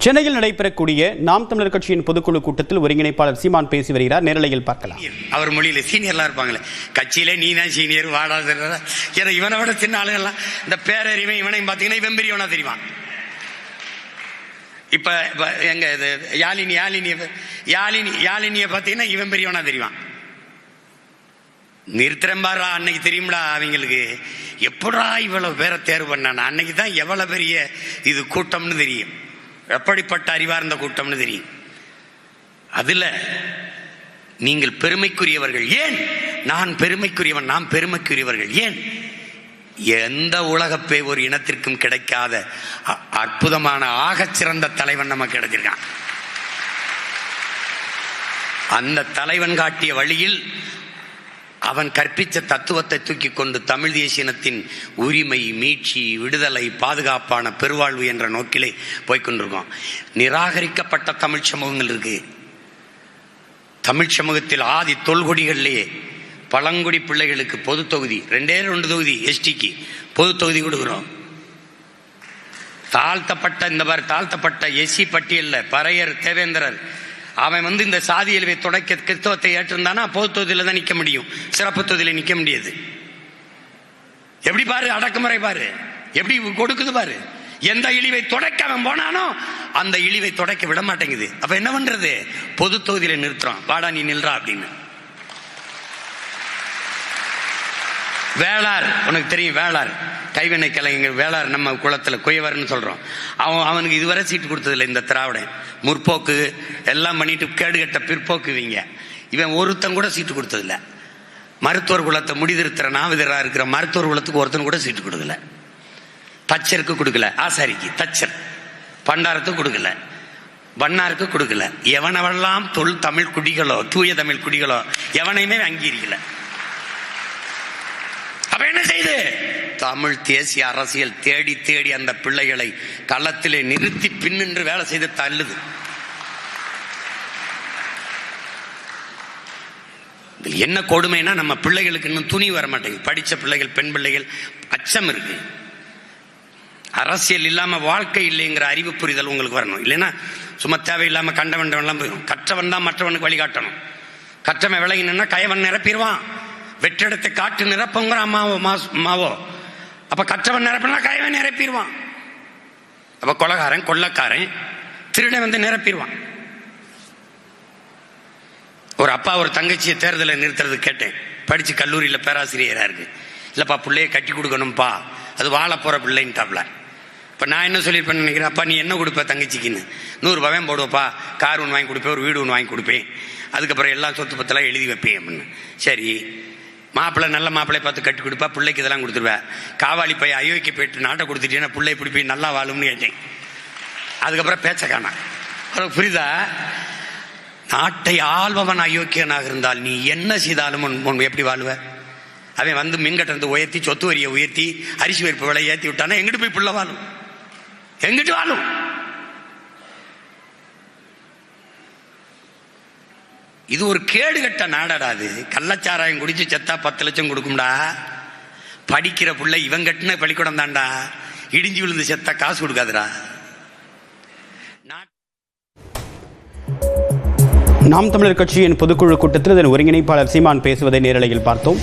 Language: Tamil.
சென்னையில் நடைபெறக்கூடிய நாம் தமிழர் கட்சியின் பொதுக்குழு கூட்டத்தில் ஒருங்கிணைப்பாளர் சீமான் பேசி வருகிறார். நேரலையில் பார்க்கலாம். அவர் மொழியில சீனியர்லாம் இருப்பாங்களே, கட்சியில நீ தான் சீனியர் வாடாத, ஏன்னா இவனை விட சின்ன ஆளுங்கள்லாம் இந்த பேரறிவை இவனையும் பார்த்தீங்கன்னா இவன் பெரியவனா தெரியுமா? இப்ப எங்க இது யாழினிய பார்த்தீங்கன்னா இவன் பெரியவனா தெரியுமா? நிறுத்திரம்பாரா அன்னைக்கு தெரியும்டா அவங்களுக்கு எப்படா இவ்வளவு பேரை தேர்வு பண்ணானா, அன்னைக்கு தான் எவ்வளவு பெரிய இது கூட்டம்னு தெரியும், எப்படிப்பட்ட அறிவார்ந்த கூட்டம்னு தெரியும். அதுல நீங்கள் பெருமைக்குரியவர்கள். ஏன் நான் பெருமைக்குரியவன்? நாம் பெருமைக்குரியவர்கள் ஏன்? எந்த உலகப்பே ஒரு இனத்திற்கும் கிடைக்காத அற்புதமான ஆகச் சிறந்த தலைவன் நமக்கு கிடைச்சிருக்கான். அந்த தலைவன் காட்டிய வழியில் அவன் கற்பித்த தத்துவத்தை தூக்கி கொண்டு தமிழ் தேசியத்தின் உரிமை, மீட்சி, விடுதலை, பாதுகாப்பான பெருவாழ்வு என்ற நோக்கிலே போய்கொண்டிருக்கோம். நிராகரிக்கப்பட்ட தமிழ் சமூகங்கள் இருக்கு. தமிழ் சமூகத்தில் ஆதி தொல்குடிகளிலேயே பழங்குடி பிள்ளைகளுக்கு பொது தொகுதி 2 தொகுதி, எஸ்டிக்கு பொது தொகுதி கொடுக்கிறோம். தாழ்த்தப்பட்ட எஸ்சி பட்டியலில் பறையர், தேவேந்திரர், அவன் இந்த சாதியல்வை தொடக்க கிறிஸ்தவத்தை ஏற்றிருந்தானா பொது தொகுதியில தான் நிற்க முடியும், சிறப்பு தொகுதியில நிற்க முடியாது. எப்படி பாரு, அடக்குமுறை பாரு எப்படி கொடுக்குது பாரு. எந்த இழிவை தொடக்க அவன் போனானோ அந்த இழிவை தொடக்க விட மாட்டேங்குது. அப்ப என்ன பண்றது? பொது தொகுதியில நிறுத்துறான். வாடா நீ நில்றா அப்படின்னு. வேளார், உனக்கு தெரியும் வேளார், கைவினை கலைஞர் வேளார், நம்ம குளத்துல குயவர்னு சொல்றோம். அவனுக்கு இதுவரை சீட்டு கொடுத்ததில்லை. இந்த திராவிடன் முற்போக்கு எல்லாம் பண்ணிட்டு கேடுகட்ட பிற்போக்குவீங்க, இவன் ஒருத்தன் கூட சீட்டு கொடுத்ததில்லை. மருத்துவர் குலத்தை முடிதிருத்துற நாவிதரா இருக்கிற மருத்துவர் குலத்துக்கு ஒருத்தன் கூட சீட்டு கொடுக்கல. தச்சருக்கு கொடுக்கல, ஆசாரிக்கு தச்சர், பண்டாரத்துக்கு கொடுக்கல, வண்ணாருக்கு கொடுக்கல. எவனவெல்லாம் தமிழ் குடிகளோ, தூய தமிழ் குடிகளோ எவனையுமே அங்கீகரிக்கல. அப்ப என்ன செய்து தமிழ் தேசிய அரசியல் தேடி தேடி அந்த பிள்ளைகளை களத்திலே நிறுத்தி பின்னின்று வேலை செய்து தள்ளுது. என்ன கொடுமைனா நம்ம பிள்ளைகளுக்கு இன்னும் துணி வர மாட்டேங்குது. படிச்ச பிள்ளைகள், பெண் பிள்ளைகள் அச்சம் இருக்கு. அரசியல் இல்லாம வாழ்க்கை இல்லைங்கிற அறிவு புரிதல் உங்களுக்கு வரணும். இல்லைன்னா சும்மா தேவையில்லாம கண்டவன் போயிடும். கற்றவன் தான் மற்றவனுக்கு வழிகாட்டணும். கற்றவன் விலகினா கயவன் நிரப்பிடுவான். வெற்றிடத்தை காட்டு நிரப்புங்கிற அம்மாவோ. அப்ப கற்றவன் நிரப்பினா கயவன் நிரப்பிடுவான். அப்ப கொலைகாரன், கொள்ளக்காரன், திருடன் நிரப்பிடுவான். ஒரு அப்பா ஒரு தங்கச்சியை தேர்தலை நிறுத்துறது கேட்டேன். படிச்சு கல்லூரியில பேராசிரியரா இருக்கு. இல்லப்பா பிள்ளைய கட்டி கொடுக்கணும்ப்பா, அது வாழ போற பிள்ளைன்ட்டாப்ல. இப்ப நான் என்ன சொல்லியிருப்பேன் நினைக்கிறேன், அப்பா நீ என்ன கொடுப்ப தங்கச்சிக்குன்னு? 100 ரூபாயும் போடுவப்பா, கார் ஒன்று வாங்கி கொடுப்பேன், ஒரு வீடு ஒன்று வாங்கி கொடுப்பேன், அதுக்கப்புறம் எல்லா சொத்து பத்தெல்லாம் எழுதி வைப்பேன் அப்படின்னு. சரி, மாப்பிள்ளை நல்ல மாப்பிள்ளை பார்த்து கட்டி கொடுப்பா, பிள்ளைக்கு இதெல்லாம் கொடுத்துருவேன். காவாலி பையன் அயோக்கிய போயிட்டு நாட்டை கொடுத்துட்டீங்கன்னா பிள்ளை இப்படி போய் நல்லா வாழும்னு கேட்டேன். அதுக்கப்புறம் பேச்ச காணா. புரியுதா? நாட்டை ஆள்பவன் அயோக்கியனாக இருந்தால் நீ என்ன செய்தாலும் எப்படி வாழுவ? அவன் மின்கட்டணத்தை உயர்த்தி, சொத்து வரியை உயர்த்தி, அரிசி பருப்பு விலை ஏற்றி விட்டானா எங்கிட்டு போய் பிள்ளை வாழும்? எங்கிட்டு வாழும்? இது ஒரு கேடுகட்ட நாடாது. கள்ளச்சாராயம் குடிச்சு செத்தா 10 லட்சம் கொடுக்கும்டா. படிக்கிற புள்ள இவன் கட்டின பள்ளிக்கூடம் தான்டா. இடிஞ்சு விழுந்து செத்தா காசு கொடுக்காதுடா. நாம் தமிழர் கட்சியின் பொதுக்குழு கூட்டத்தில் இதன் ஒருங்கிணைப்பாளர் சீமான் பேசுவதை நேரலையில் பார்த்தோம்.